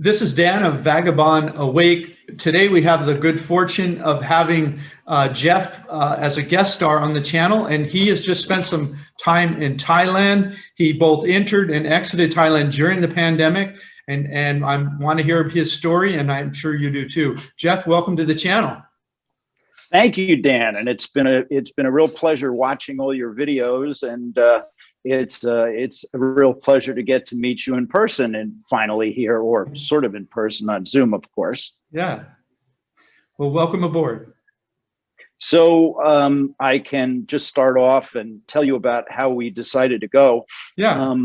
This is Dan of Vagabond Awake. Today we have the good fortune of having Jeff as a guest star on the channel, and he has just spent some time in Thailand. He both entered and exited Thailand during the pandemic, and I want to hear his story, and I'm sure you do too. Jeff, welcome to the channel. Thank you, Dan, and it's been a real pleasure watching all your videos, and it's a real pleasure to get to meet you in person and finally here, or sort of in person on Zoom, of course. Yeah. Well, welcome aboard. So I can just start off and tell you about how we decided to go. Yeah.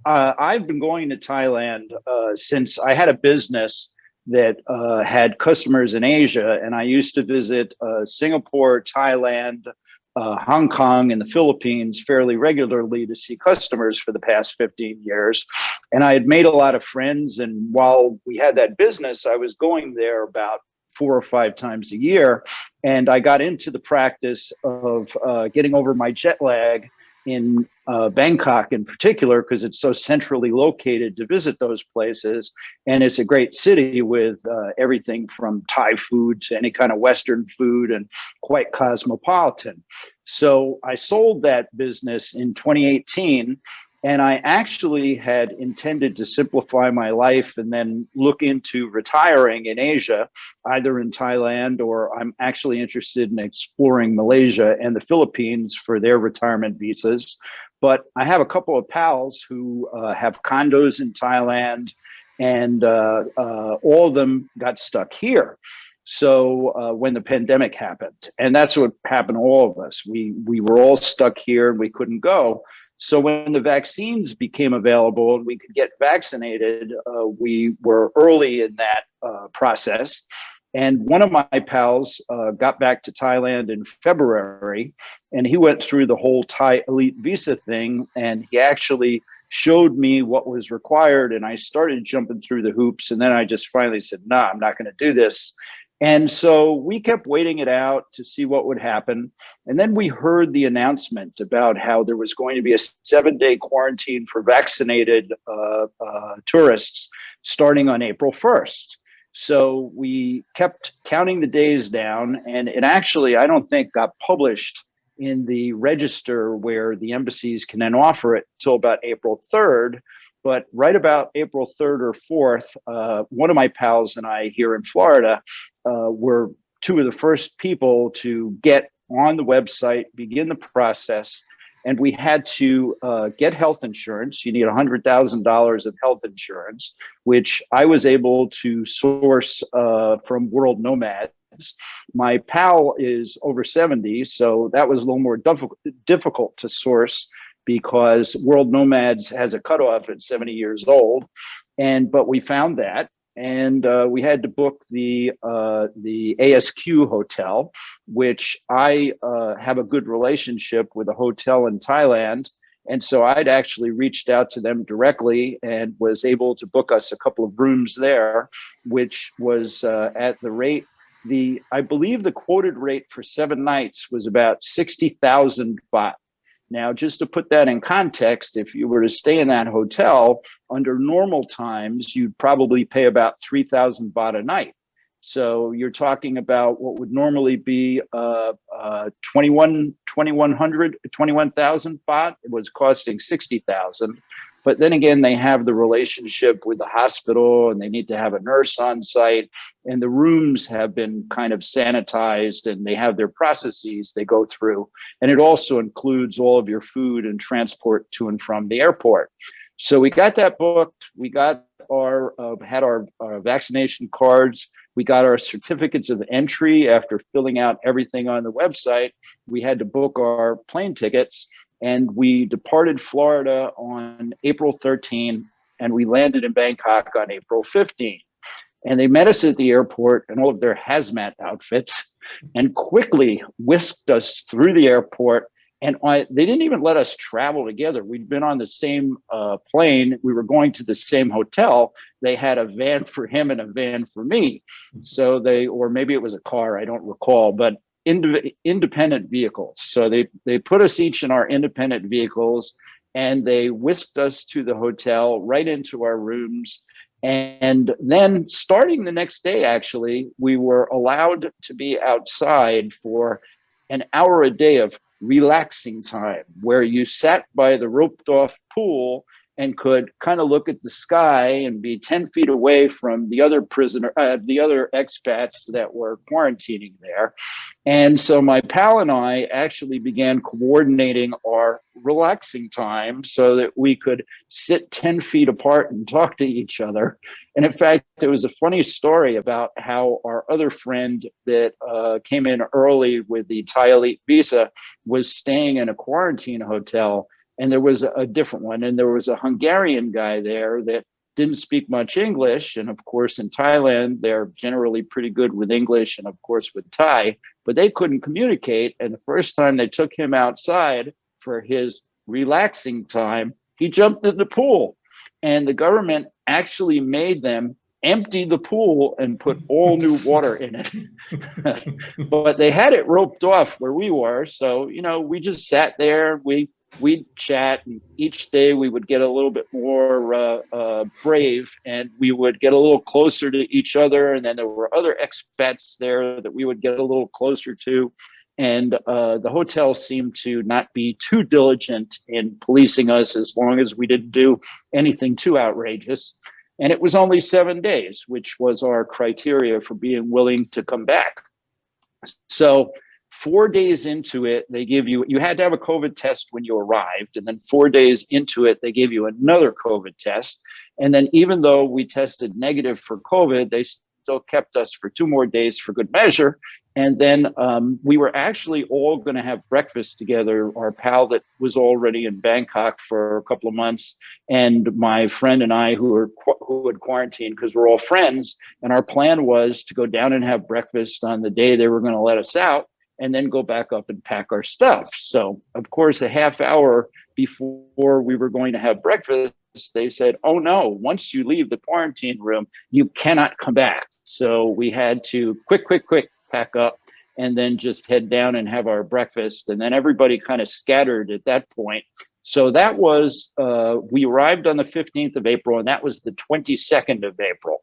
I've been going to Thailand since I had a business that had customers in Asia, and I used to visit Singapore, Thailand, Hong Kong, and the Philippines fairly regularly to see customers for the past 15 years. And I had made a lot of friends, and while we had that business, I was going there about 4 or 5 times a year, and I got into the practice of getting over my jet lag in Bangkok in particular, because it's so centrally located to visit those places. And it's a great city with everything from Thai food to any kind of Western food, and quite cosmopolitan. So I sold that business in 2018, and I actually had intended to simplify my life and then look into retiring in Asia, either in Thailand, or I'm actually interested in exploring Malaysia and the Philippines for their retirement visas. But I have a couple of pals who have condos in Thailand, and all of them got stuck here. So when the pandemic happened, and that's what happened to all of us, we were all stuck here and we couldn't go. So when the vaccines became available and we could get vaccinated, we were early in that process. And one of my pals got back to Thailand in February, and he went through the whole Thai elite visa thing, and he actually showed me what was required, and I started jumping through the hoops, and then I just finally said, nah, I'm not going to do this. And so we kept waiting it out to see what would happen. And then we heard the announcement about how there was going to be a 7-day quarantine for vaccinated tourists starting on April 1st. So we kept counting the days down, and it actually, I don't think, got published in the register where the embassies can then offer it till about April 3rd. But right about April 3rd or 4th, one of my pals and I here in Florida were 2 of the first people to get on the website, begin the process. And we had to get health insurance. You need $100,000 of health insurance, which I was able to source from World Nomads. My pal is over 70, so that was a little more difficult to source, because World Nomads has a cutoff at 70 years old. But we found that, and we had to book the 𝐴𝑠𝑘 hotel, which I have a good relationship with a hotel in Thailand. And so I'd actually reached out to them directly and was able to book us a couple of rooms there, which was at the rate, I believe the quoted rate for 7 nights was about 60,000 baht. Now, just to put that in context, if you were to stay in that hotel under normal times, you'd probably pay about 3,000 baht a night. So you're talking about what would normally be 21,000 baht. It was costing 60,000. But then again, they have the relationship with the hospital, and they need to have a nurse on site, and the rooms have been kind of sanitized, and they have their processes they go through. And it also includes all of your food and transport to and from the airport. So we got that booked. We got had our vaccination cards. We got our certificates of entry after filling out everything on the website. We had to book our plane tickets. And we departed Florida on April 13, and we landed in Bangkok on April 15. And they met us at the airport in all of their hazmat outfits and quickly whisked us through the airport. And they didn't even let us travel together. We'd been on the same plane. We were going to the same hotel. They had a van for him and a van for me. So or maybe it was a car, I don't recall, but independent vehicles. So they put us each in our independent vehicles, and they whisked us to the hotel, right into our rooms. And then starting the next day, actually, we were allowed to be outside for an hour a day of relaxing time, where you sat by the roped off pool and could kind of look at the sky and be 10 feet away from the other the other expats that were quarantining there. And so my pal and I actually began coordinating our relaxing time so that we could sit 10 feet apart and talk to each other. And in fact, there was a funny story about how our other friend that came in early with the Thai elite visa was staying in a quarantine hotel. And there was a different one. And there was a Hungarian guy there that didn't speak much English. And of course, in Thailand, they're generally pretty good with English and of course with Thai, but they couldn't communicate. And the first time they took him outside for his relaxing time, he jumped in the pool. And the government actually made them empty the pool and put all new water in it. But they had it roped off where we were. So, you know, we just sat there, we'd chat, and each day we would get a little bit more brave, and we would get a little closer to each other. And then there were other expats there that we would get a little closer to. And the hotel seemed to not be too diligent in policing us as long as we didn't do anything too outrageous. And it was only 7 days, which was our criteria for being willing to come back. So 4 days into it, they give you had to have a COVID test when you arrived. And then 4 days into it, they gave you another COVID test. And then even though we tested negative for COVID, they still kept us for 2 more days for good measure. And then we were actually all going to have breakfast together. Our pal that was already in Bangkok for a couple of months, and my friend and I, who had quarantined because we're all friends. And our plan was to go down and have breakfast on the day they were going to let us out, and then go back up and pack our stuff. So, of course, a half hour before we were going to have breakfast, they said, oh no, once you leave the quarantine room, you cannot come back. So we had to quick, pack up and then just head down and have our breakfast. And then everybody kind of scattered at that point. So that was, we arrived on the 15th of April, and that was the 22nd of April.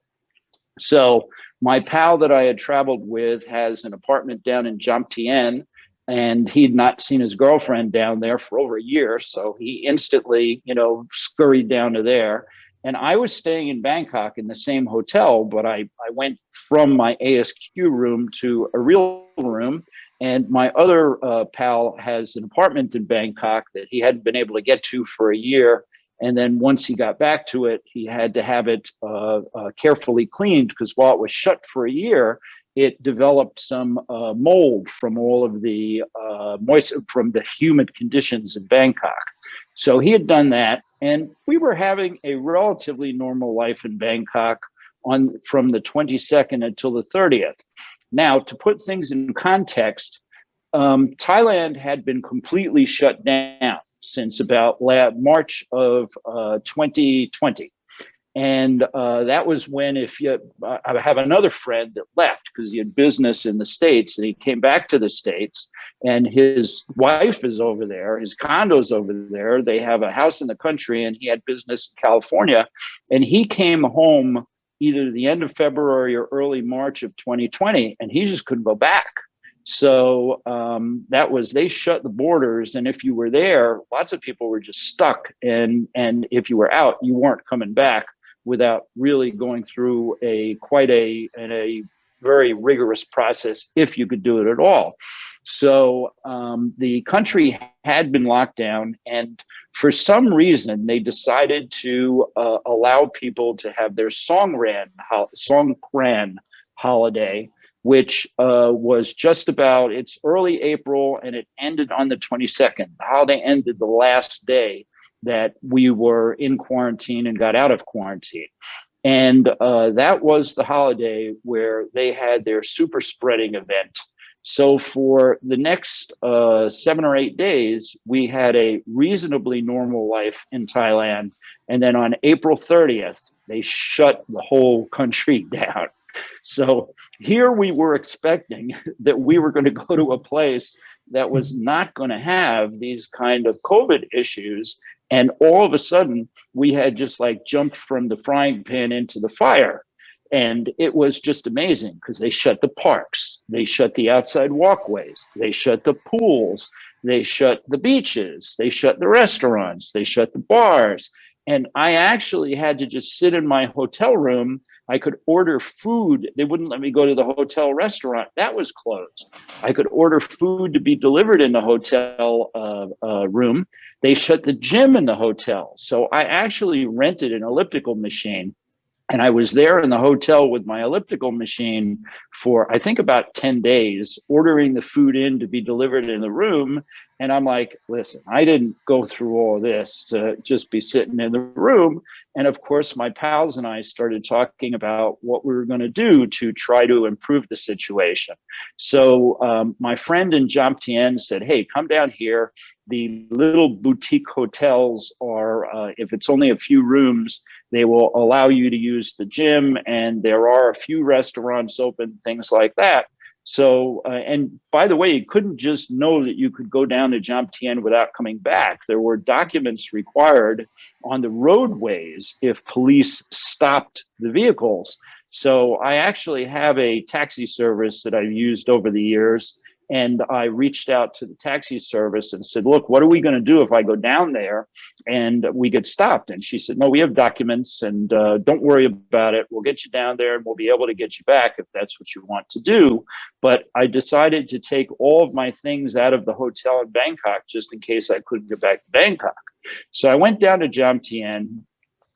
So my pal that I had traveled with has an apartment down in Jomtien, and he'd not seen his girlfriend down there for over a year. So he instantly, you know, scurried down to there. And I was staying in Bangkok in the same hotel, but I went from my ASQ room to a real room. And my other pal has an apartment in Bangkok that he hadn't been able to get to for a year. And then once he got back to it, he had to have it carefully cleaned, because while it was shut for a year, it developed some mold from all of the moisture from the humid conditions in Bangkok. So he had done that, and we were having a relatively normal life in Bangkok from the 22nd until the 30th. Now, to put things in context, Thailand had been completely shut down since about March of 2020. And that was when, I have another friend that left because he had business in the States, and he came back to the States, and his wife is over there, his condo's over there. They have a house in the country, and he had business in California. And he came home either the end of February or early March of 2020, and he just couldn't go back. So they shut the borders, and if you were there, lots of people were just stuck. And if you were out, you weren't coming back without really going through a very rigorous process, if you could do it at all. So the country had been locked down, and for some reason, they decided to allow people to have their Songkran holiday, which was just about, it's early April, and it ended on the 22nd. The holiday ended the last day that we were in quarantine and got out of quarantine. And that was the holiday where they had their super spreading event. So for the next 7 or 8 days, we had a reasonably normal life in Thailand. And then on April 30th, they shut the whole country down. So here we were expecting that we were going to go to a place that was not going to have these kind of COVID issues. And all of a sudden, we had just like jumped from the frying pan into the fire. And it was just amazing because they shut the parks, they shut the outside walkways, they shut the pools, they shut the beaches, they shut the restaurants, they shut the bars. And I actually had to just sit in my hotel room. I could order food. They wouldn't let me go to the hotel restaurant. That was closed. I could order food to be delivered in the hotel room. They shut the gym in the hotel. So I actually rented an elliptical machine. And I was there in the hotel with my elliptical machine for, I think, about 10 days, ordering the food in to be delivered in the room. And I'm like, listen, I didn't go through all this to just be sitting in the room. And of course, my pals and I started talking about what we were going to do to try to improve the situation. So my friend in 𝗏𝗢𝗄 said, hey, come down here. The little boutique hotels are, if it's only a few rooms, they will allow you to use the gym, and there are a few restaurants open, things like that. So, and by the way, you couldn't just know that you could go down to 𝗏𝗢𝗄 without coming back. There were documents required on the roadways if police stopped the vehicles. So I actually have a taxi service that I've used over the years. And I reached out to the taxi service and said, look, what are we going to do if I go down there and we get stopped? And she said, no, we have documents, and don't worry about it. We'll get you down there and we'll be able to get you back if that's what you want to do. But I decided to take all of my things out of the hotel in Bangkok just in case I couldn't get back to Bangkok. So I went down to 𝗏𝗢𝗄,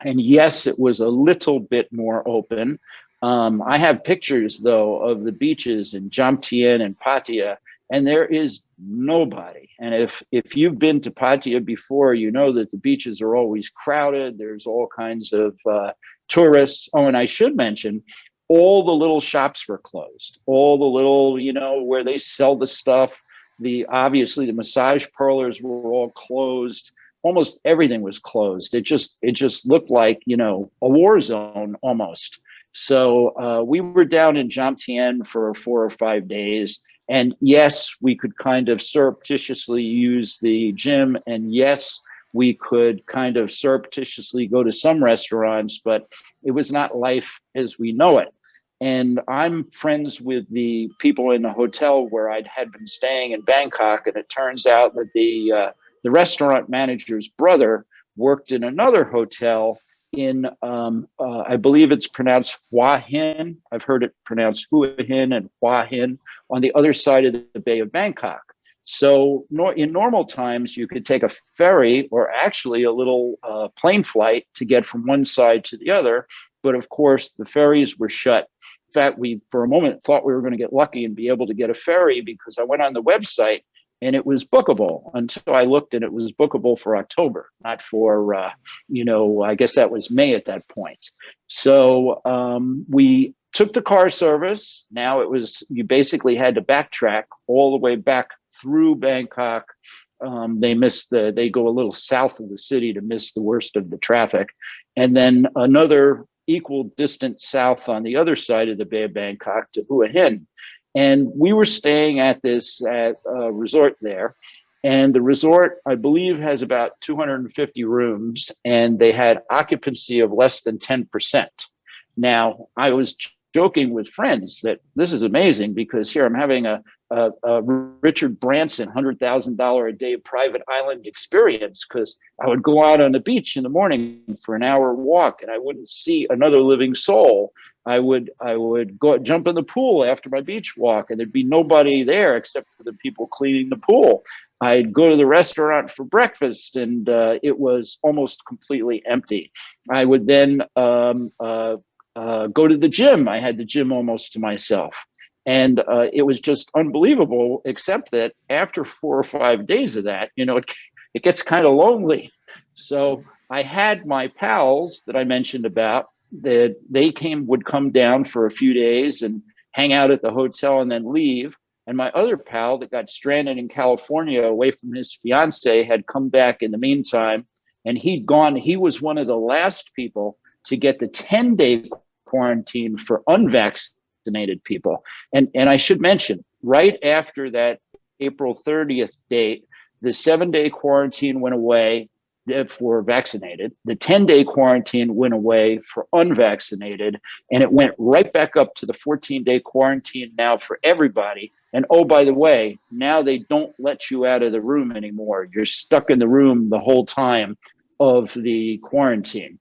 and yes, it was a little bit more open. I have pictures, though, of the beaches in 𝗏𝗢𝗄 and Pattaya, and there is nobody. And if you've been to Pattaya before, you know that the beaches are always crowded. There's all kinds of tourists. Oh, and I should mention, all the little shops were closed. All the little, you know, where they sell the stuff. Obviously, the massage parlors were all closed. Almost everything was closed. It just looked like, you know, a war zone almost. So we were down in 𝗏𝗢𝗄 for 4 or 5 days. And yes, we could kind of surreptitiously use the gym. And yes, we could kind of surreptitiously go to some restaurants, but it was not life as we know it. And I'm friends with the people in the hotel where I had been staying in Bangkok. And it turns out that the restaurant manager's brother worked in another hotel in, I believe it's pronounced Hua Hin. I've heard it pronounced Hua Hin and Hua Hin on the other side of the Bay of Bangkok. So in normal times, you could take a ferry or actually a little plane flight to get from one side to the other. But of course, the ferries were shut. In fact, we, for a moment, thought we were going to get lucky and be able to get a ferry because I went on the website and it was bookable until I looked, and it was bookable for October, not for, you know, I guess that was May at that point. So we took the car service. Now it was, you basically had to backtrack all the way back through Bangkok. They go a little south of the city to miss the worst of the traffic. And then another equal distance south on the other side of the Bay of Bangkok to Hua Hin. And we were staying at this resort there. And the resort, I believe, has about 250 rooms, and they had occupancy of less than 10%. Now, I was joking with friends that this is amazing because here I'm having a Richard Branson $100,000 a day private island experience, because I would go out on the beach in the morning for an hour walk and I wouldn't see another living soul. I would go jump in the pool after my beach walk and there'd be nobody there except for the people cleaning the pool. I'd go to the restaurant for breakfast and it was almost completely empty. I would then go to the gym. I had the gym almost to myself. And it was just unbelievable, except that after 4 or 5 days of that, you know, it gets kind of lonely. So I had my pals that I mentioned about, that they would come down for a few days and hang out at the hotel and then leave. And my other pal that got stranded in California away from his fiance had come back in the meantime, and he'd gone. He was one of the last people to get the 10-day quarantine for unvaccinated people. And I should mention, right after that April 30th date, the 7-day quarantine went away. for vaccinated. The 10-day quarantine went away for unvaccinated, and it went right back up to the 14-day quarantine now for everybody. And oh, by the way, now they don't let you out of the room anymore. You're stuck in the room the whole time of the quarantine.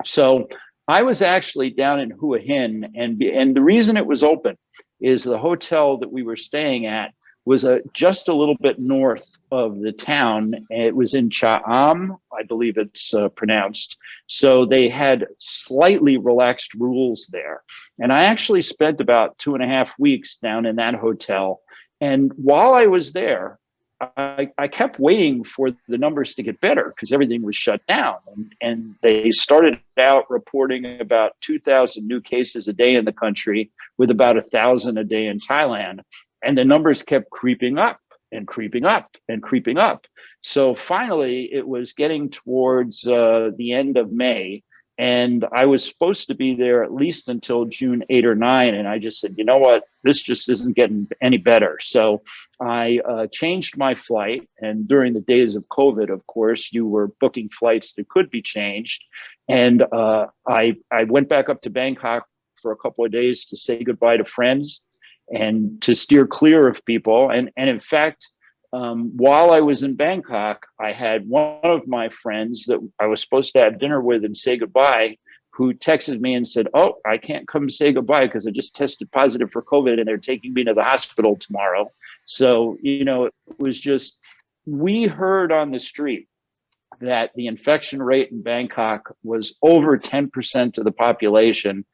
So I was actually down in Hua Hin, and the reason it was open is the hotel that we were staying at was just a little bit north of the town. It was in 𝐶𝐴𝐚, I believe it's pronounced. So they had slightly relaxed rules there. And I actually spent about 2.5 weeks down in that hotel. And while I was there, I kept waiting for the numbers to get better because everything was shut down. And they started out reporting about 2,000 new cases a day in the country, with about 1,000 a day in Thailand. And the numbers kept creeping up and creeping up and creeping up. So finally, it was getting towards the end of May. And I was supposed to be there at least until June 8 or 9. And I just said, you know what, this just isn't getting any better. So I changed my flight. And during the days of COVID, of course, you were booking flights that could be changed. And I went back up to Bangkok for a couple of days to say goodbye to friends and to steer clear of people. And in fact, while I was in Bangkok, I had one of my friends that I was supposed to have dinner with and say goodbye, who texted me and said, oh, I can't come say goodbye because I just tested positive for COVID and they're taking me to the hospital tomorrow. So, you know, it was just, we heard on the street that the infection rate in Bangkok was over 10% of the population.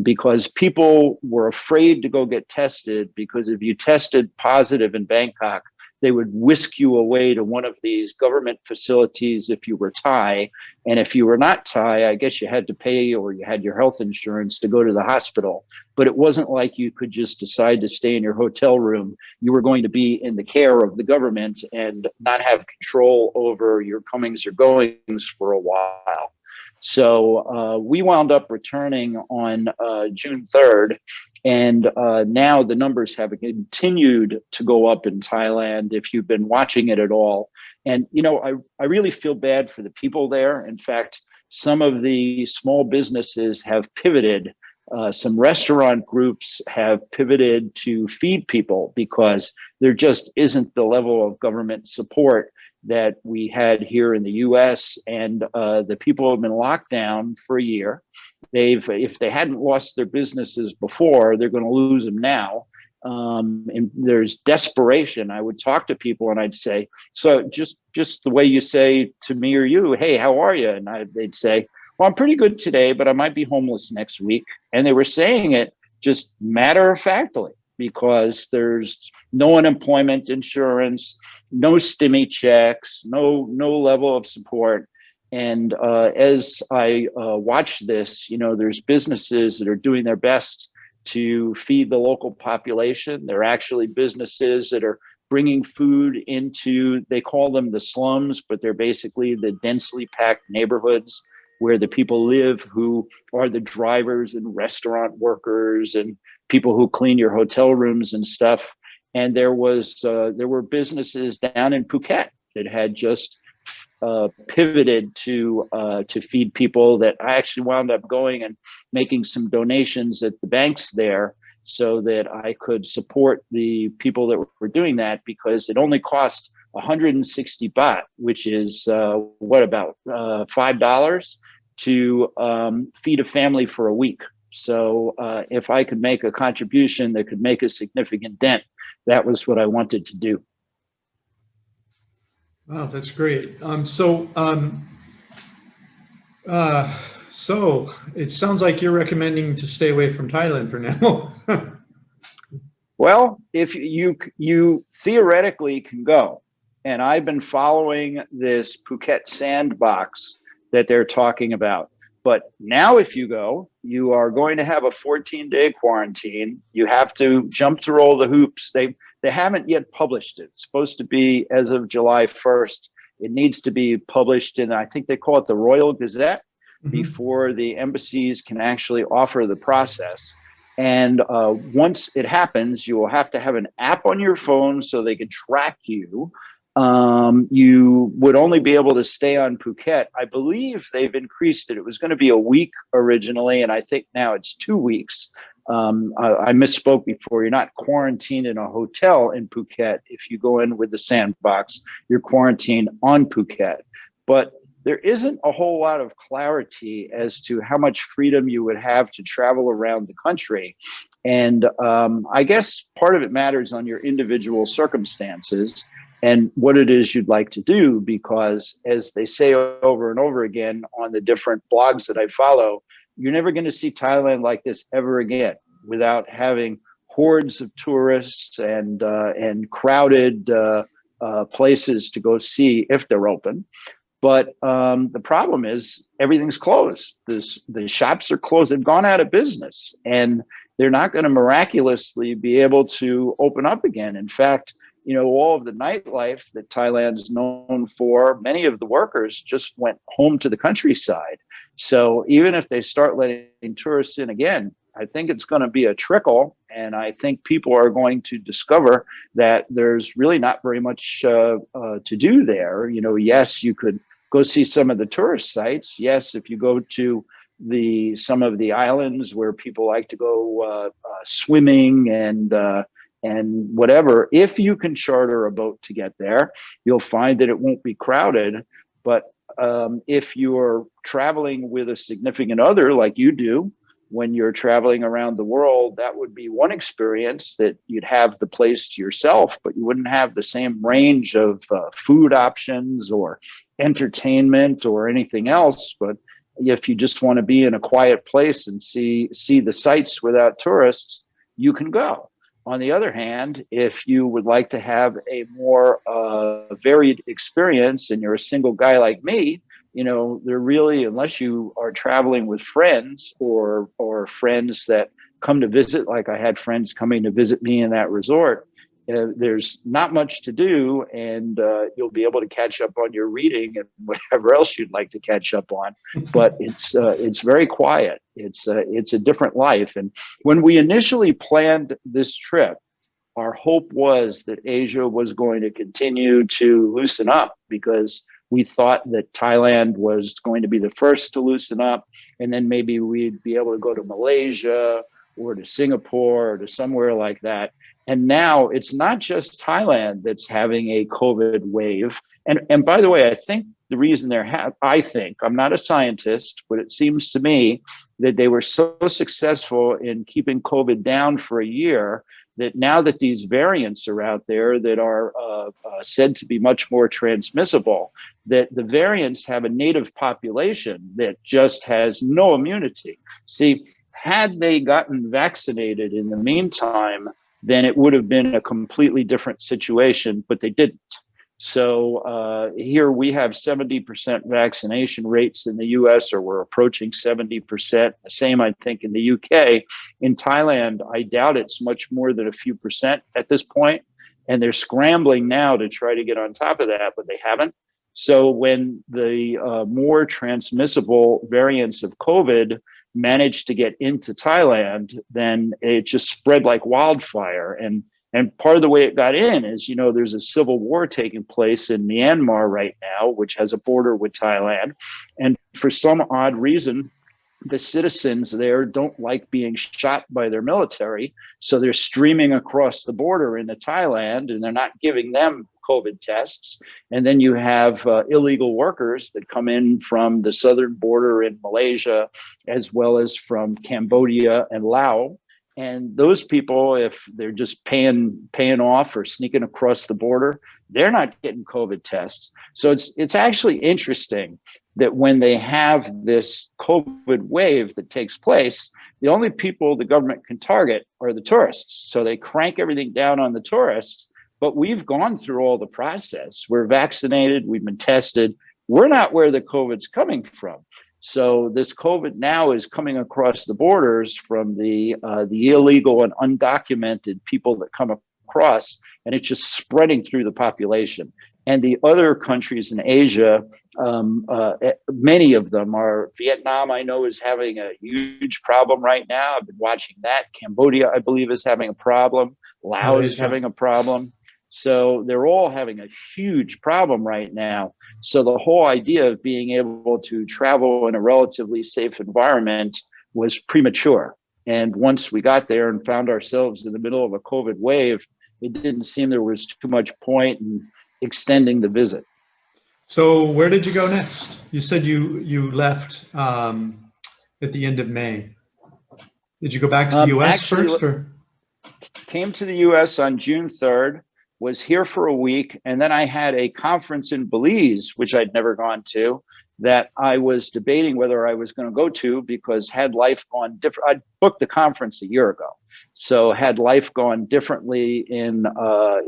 Because people were afraid to go get tested, because if you tested positive in Bangkok, they would whisk you away to one of these government facilities if you were Thai. And if you were not Thai, I guess you had to pay, or you had your health insurance to go to the hospital. But it wasn't like you could just decide to stay in your hotel room. You were going to be in the care of the government and not have control over your comings or goings for a while. So we wound up returning on June 3rd, and now the numbers have continued to go up in Thailand, if you've been watching it at all. And, you know, I really feel bad for the people there. In fact, some of the small businesses have pivoted. Some restaurant groups have pivoted to feed people because there just isn't the level of government support that we had here in the US, and the people have been locked down for a year. If they hadn't lost their businesses before, they're going to lose them now. And there's desperation. I would talk to people and I'd say, so just the way you say to me or you, hey, how are you? And they'd say, well, I'm pretty good today, but I might be homeless next week. And they were saying it just matter-of-factly, because there's no unemployment insurance, no stimmy checks, no level of support. And as I watch this, you know, there's businesses that are doing their best to feed the local population. There are actually businesses that are bringing food into, they call them the slums, but they're basically the densely packed neighborhoods where the people live, who are the drivers and restaurant workers and people who clean your hotel rooms and stuff. And there were businesses down in Phuket that had just pivoted to feed people, that I actually wound up going and making some donations at the banks there so that I could support the people that were doing that, because it only cost 160 baht, which is about $5 to feed a family for a week. So if I could make a contribution that could make a significant dent, that was what I wanted to do. Wow, that's great. So it sounds like you're recommending to stay away from Thailand for now. Well, if you theoretically can go, and I've been following this Phuket sandbox that they're talking about. But now if you go, you are going to have a 14-day quarantine. You have to jump through all the hoops. They haven't yet published it. It's supposed to be as of July 1st. It needs to be published in, I think they call it the Royal Gazette, before the embassies can actually offer the process. And once it happens, you will have to have an app on your phone so they can track you. you would only be able to stay on Phuket. I believe they've increased it. It was going to be a week originally, and I think now it's 2 weeks. I misspoke before. You're not quarantined in a hotel in Phuket. If you go in with the sandbox, you're quarantined on Phuket. But there isn't a whole lot of clarity as to how much freedom you would have to travel around the country. And I guess part of it matters on your individual circumstances and what it is you'd like to do, because as they say over and over again on the different blogs that I follow, you're never going to see Thailand like this ever again without having hordes of tourists and crowded places to go see if they're open. But the problem is everything's closed. The shops are closed. They've gone out of business, and they're not going to miraculously be able to open up again. In fact, you know, all of the nightlife that Thailand is known for, many of the workers just went home to the countryside. So even if they start letting tourists in again, I think it's going to be a trickle. And I think people are going to discover that there's really not very much to do there. You know, yes, you could go see some of the tourist sites. Yes, if you go to some of the islands where people like to go swimming and whatever, if you can charter a boat to get there, you'll find that it won't be crowded. But if you're traveling with a significant other like you do, when you're traveling around the world, that would be one experience, that you'd have the place to yourself, but you wouldn't have the same range of food options or entertainment or anything else. But if you just want to be in a quiet place and see the sights without tourists, you can go. On the other hand, if you would like to have a more varied experience and you're a single guy like me, you know, they're really, unless you are traveling with friends or friends that come to visit, like I had friends coming to visit me in that resort, there's not much to do, and you'll be able to catch up on your reading and whatever else you'd like to catch up on. But it's very quiet. It's a different life. And when we initially planned this trip, our hope was that Asia was going to continue to loosen up, because we thought that Thailand was going to be the first to loosen up, and then maybe we'd be able to go to Malaysia or to Singapore or to somewhere like that. And now it's not just Thailand that's having a COVID wave. And by the way, I think the reason I'm not a scientist, but it seems to me that they were so successful in keeping COVID down for a year that now that these variants are out there that are said to be much more transmissible, that the variants have a native population that just has no immunity. See, had they gotten vaccinated in the meantime, then it would have been a completely different situation, but they didn't. So here we have 70% vaccination rates in the US, or we're approaching 70%. The same, I think, in the UK. In Thailand, I doubt it's much more than a few percent at this point. And they're scrambling now to try to get on top of that, but they haven't. So when the more transmissible variants of COVID managed to get into Thailand, then it just spread like wildfire. And part of the way it got in is, you know, there's a civil war taking place in Myanmar right now, which has a border with Thailand. And for some odd reason, the citizens there don't like being shot by their military. So they're streaming across the border into Thailand, and they're not giving them COVID tests. And then you have illegal workers that come in from the southern border in Malaysia, as well as from Cambodia and Laos. And those people, if they're just paying off or sneaking across the border, they're not getting COVID tests. So it's actually interesting that when they have this COVID wave that takes place, the only people the government can target are the tourists. So they crank everything down on the tourists. But we've gone through all the process. We're vaccinated. We've been tested. We're not where the COVID's coming from. So this COVID now is coming across the borders from the illegal and undocumented people that come across, and it's just spreading through the population. And the other countries in Asia, many of them are. Vietnam, I know, is having a huge problem right now. I've been watching that. Cambodia, I believe, is having a problem. Laos is having a problem. So they're all having a huge problem right now. So the whole idea of being able to travel in a relatively safe environment was premature. And once we got there and found ourselves in the middle of a COVID wave, it didn't seem there was too much point in extending the visit. So where did you go next? You said you left at the end of May. Did you go back to the US first? Or? Came to the US on June 3rd, was here for a week, and then I had a conference in Belize, which I'd never gone to, that I was debating whether I was going to go to, because had life gone different, I booked the conference a year ago. So had life gone differently in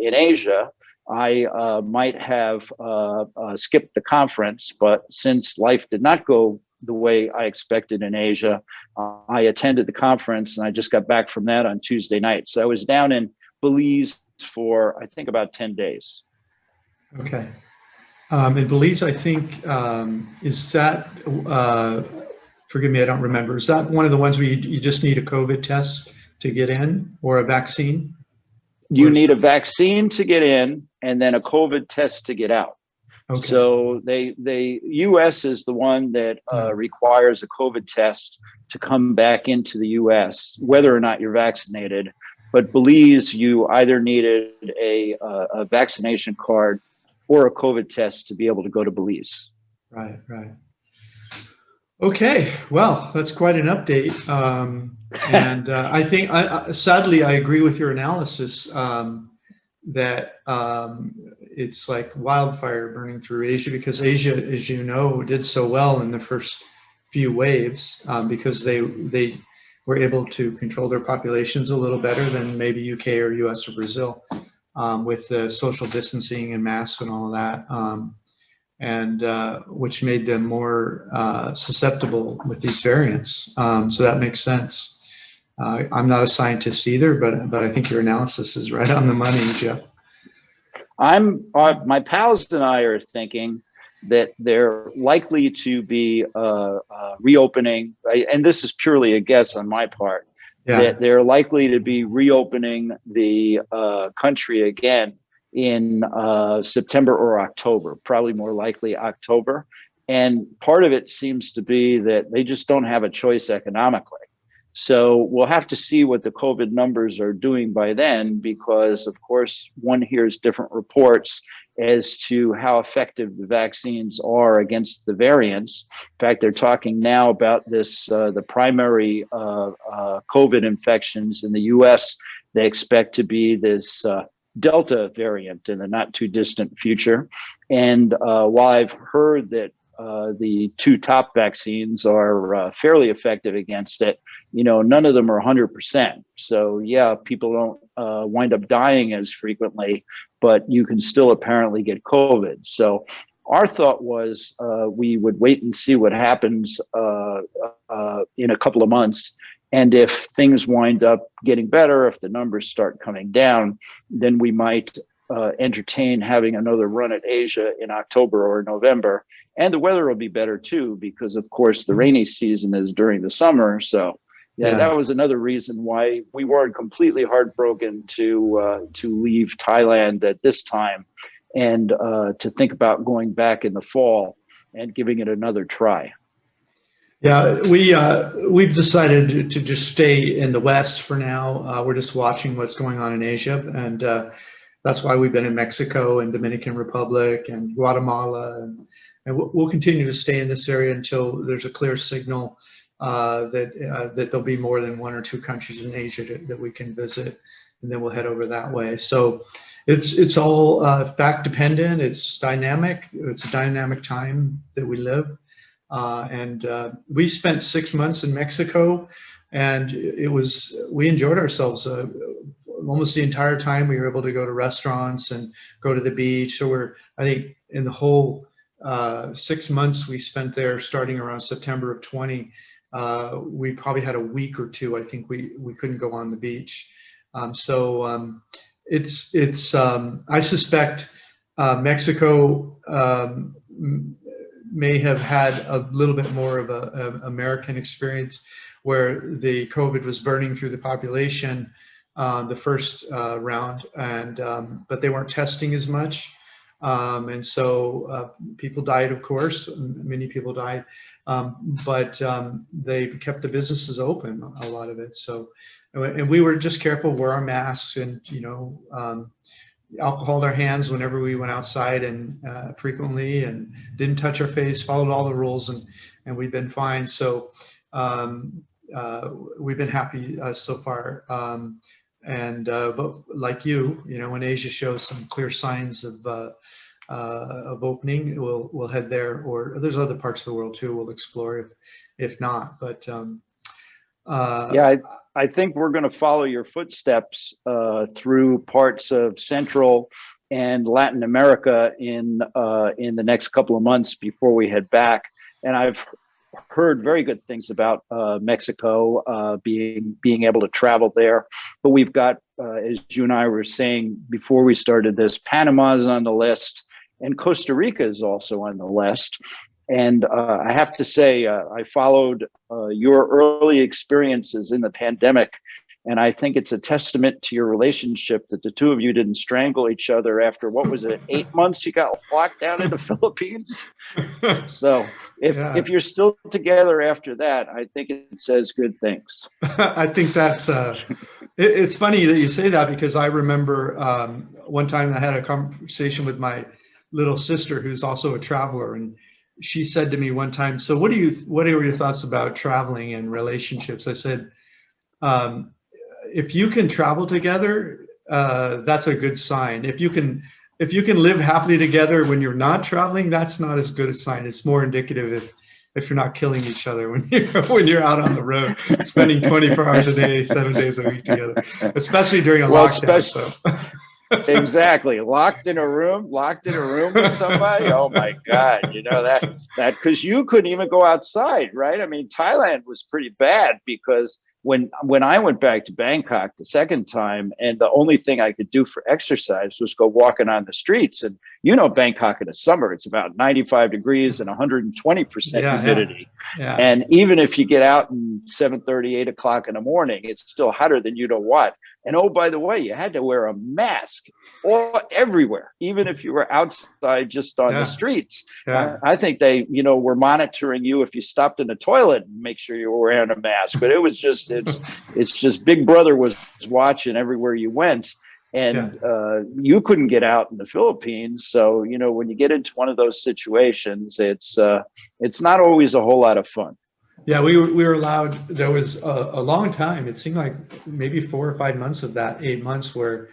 Asia, I might have skipped the conference, but since life did not go the way I expected in Asia, I attended the conference, and I just got back from that on Tuesday night. So I was down in Belize for, I think, about 10 days. Okay. In Belize, I think, is that, forgive me, I don't remember. Is that one of the ones where you just need a COVID test to get in, or a vaccine? You need a vaccine to get in and then a COVID test to get out. Okay. So US is the one that requires a COVID test to come back into the US, whether or not you're vaccinated. But Belize, you either needed a vaccination card or a COVID test to be able to go to Belize. Right, right. Okay, well, that's quite an update. And I think, sadly, I agree with your analysis that it's like wildfire burning through Asia, because Asia, as you know, did so well in the first few waves because they were able to control their populations a little better than maybe UK or US or Brazil with the social distancing and masks and all of that. And which made them more susceptible with these variants. So that makes sense. I'm not a scientist either, but I think your analysis is right on the money, Jeff. My pals and I are thinking that they're likely to be reopening, and this is purely a guess on my part, that they're likely to be reopening the country again in September or October, probably more likely October. And part of it seems to be that they just don't have a choice economically. So we'll have to see what the COVID numbers are doing by then, because of course, one hears different reports as to how effective the vaccines are against the variants. In fact, they're talking now about this, the primary COVID infections in the US, they expect to be this Delta variant in the not too distant future. And while I've heard that the two top vaccines are fairly effective against it, none of them are 100%. So yeah, people don't wind up dying as frequently, but you can still apparently get COVID. So our thought was we would wait and see what happens in a couple of months. And if things wind up getting better, if the numbers start coming down, then we might entertain having another run at Asia in October or November. And the weather will be better too, because of course the rainy season is during the summer. So yeah, that was another reason why we weren't completely heartbroken to leave Thailand at this time, and to think about going back in the fall and giving it another try. Yeah, we've decided to just stay in the West for now. We're just watching what's going on in Asia, and that's why we've been in Mexico and Dominican Republic and Guatemala, and we'll continue to stay in this area until there's a clear signal that there'll be more than one or two countries in Asia that we can visit, and then we'll head over that way. So it's all fact dependent. It's dynamic. It's a dynamic time that we live. And we spent 6 months in Mexico, and we enjoyed ourselves almost the entire time. We were able to go to restaurants and go to the beach. So I think in the whole 6 months we spent there, starting around September of 20, we probably had a week or two. I think we couldn't go on the beach. I suspect Mexico may have had a little bit more of a American experience, where the COVID was burning through the population, the first round, and but they weren't testing as much. And so people died, of course, many people died, but they've kept the businesses open, a lot of it. So, and we were just careful, wear our masks, and, alcohol in our hands whenever we went outside, and frequently, and didn't touch our face, followed all the rules, and we've been fine. So we've been happy so far. But like when Asia shows some clear signs of opening, we'll head there, or there's other parts of the world too we'll explore if not. But yeah, I think we're going to follow your footsteps through parts of Central and Latin America in the next couple of months before we head back. And I've heard very good things about Mexico, being able to travel there. But we've got, as you and I were saying before we started this, Panama's on the list, and Costa Rica is also on the list. And I have to say, I followed your early experiences in the pandemic, and I think it's a testament to your relationship that the two of you didn't strangle each other after, what was it, 8 months you got locked down in the Philippines? So if you're still together after that, I think it says good things. I think that's, it's funny that you say that, because I remember one time I had a conversation with my little sister, who's also a traveler, and she said to me one time, so what are your thoughts about traveling and relationships? I said, if you can travel together, that's a good sign. If you can live happily together when you're not traveling, that's not as good a sign. It's more indicative if you're not killing each other when you're out on the road, spending 24 hours a day, 7 days a week together, especially during a lockdown. Exactly. Locked in a room with somebody. Oh my God. That because you couldn't even go outside, right? I mean, Thailand was pretty bad, because when I went back to Bangkok the second time, and the only thing I could do for exercise was go walking on the streets. And Bangkok in the summer, it's about 95 degrees and 120% humidity. Yeah. And even if you get out in 7:30, 8 o'clock in the morning, it's still hotter than what. And oh, by the way, you had to wear a mask everywhere, even if you were outside just on the streets. Yeah. I think they, were monitoring you if you stopped in the toilet and make sure you were wearing a mask. But it was just, it's just Big Brother was watching everywhere you went. And you couldn't get out in the Philippines. So, when you get into one of those situations, it's not always a whole lot of fun. Yeah, we were allowed, there was a long time, it seemed like maybe 4 or 5 months of that, 8 months, where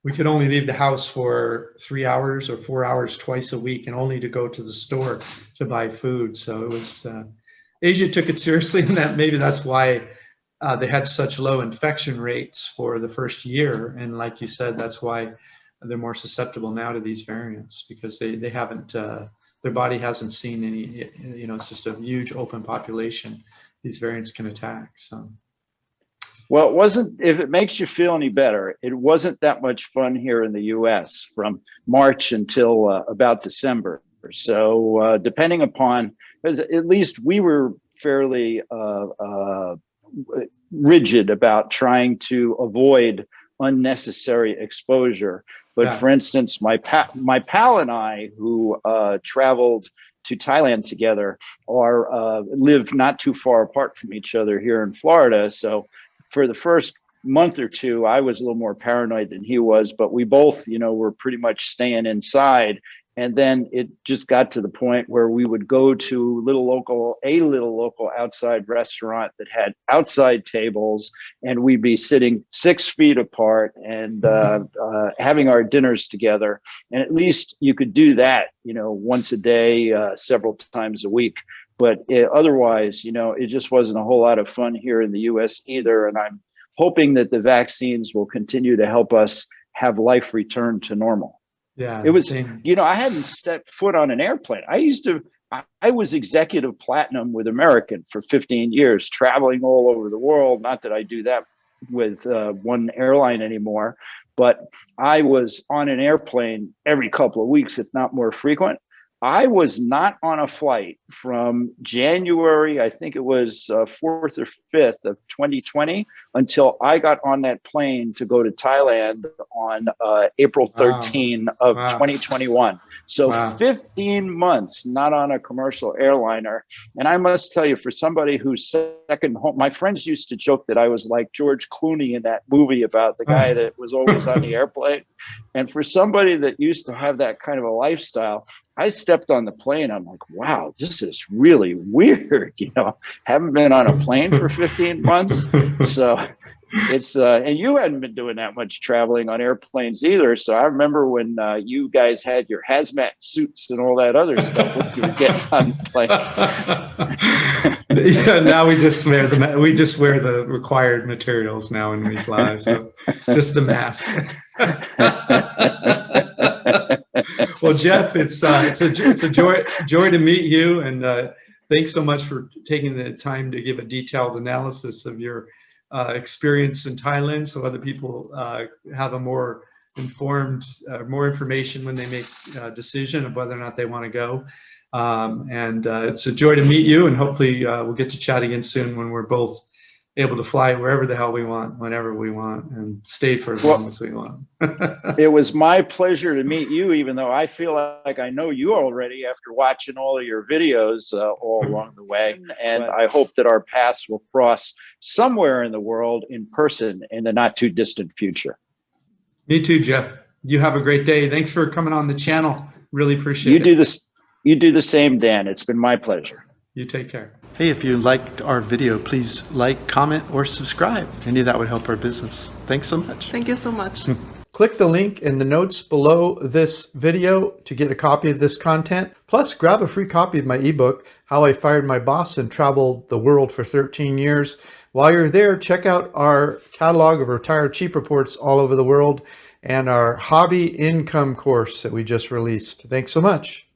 we could only leave the house for 3 hours or 4 hours twice a week, and only to go to the store to buy food. So it was, Asia took it seriously, and maybe that's why they had such low infection rates for the first year. And like you said, that's why they're more susceptible now to these variants, because they haven't, their body hasn't seen any, it's just a huge open population these variants can attack. So, well, if it makes you feel any better, it wasn't that much fun here in the US from March until about December. So depending upon, at least we were fairly rigid about trying to avoid unnecessary exposure. But for instance, my pal and I, who traveled to Thailand together, live not too far apart from each other here in Florida. So for the first month or two, I was a little more paranoid than he was, but we both, were pretty much staying inside. And then it just got to the point where we would go to a little local outside restaurant that had outside tables, and we'd be sitting 6 feet apart and having our dinners together. And at least you could do that, once a day, several times a week. But otherwise, it just wasn't a whole lot of fun here in the US either. And I'm hoping that the vaccines will continue to help us have life return to normal. Yeah, it was, I hadn't stepped foot on an airplane. I was executive platinum with American for 15 years, traveling all over the world. Not that I do that with one airline anymore, but I was on an airplane every couple of weeks, if not more frequent. I was not on a flight from January, I think it was 4th or 5th of 2020, until I got on that plane to go to Thailand on April 13 of 2021. So 15 months not on a commercial airliner. And I must tell you, for somebody who's second home, my friends used to joke that I was like George Clooney in that movie about the guy that was always on the airplane. And for somebody that used to have that kind of a lifestyle, I stepped on the plane. I'm like, wow, this is really weird. You know, haven't been on a plane for 15 months. So it's, and you hadn't been doing that much traveling on airplanes either. So I remember when you guys had your hazmat suits and all that other stuff when you were getting on the plane. Yeah, now we just wear the required materials now when we fly. So just the mask. Well, Jeff, it's a joy to meet you, and thanks so much for taking the time to give a detailed analysis of your experience in Thailand, so other people have a more informed, more information when they make a decision of whether or not they want to go. It's a joy to meet you, and hopefully we'll get to chat again soon when we're both able to fly wherever the hell we want, whenever we want, and stay for as long as we want. It was my pleasure to meet you, even though I feel like I know you already after watching all of your videos all along the way. And I hope that our paths will cross somewhere in the world in person in the not too distant future. Me too, Jeff. You have a great day. Thanks for coming on the channel. Really appreciate it. You do the same, Dan. It's been my pleasure. You take care. Hey, if you liked our video, please like, comment, or subscribe. Any of that would help our business. Thanks so much. Thank you so much. Click the link in the notes below this video to get a copy of this content. Plus, grab a free copy of my ebook, How I Fired My Boss and Traveled the World for 13 Years. While you're there, check out our catalog of retired cheap reports all over the world and our hobby income course that we just released. Thanks so much.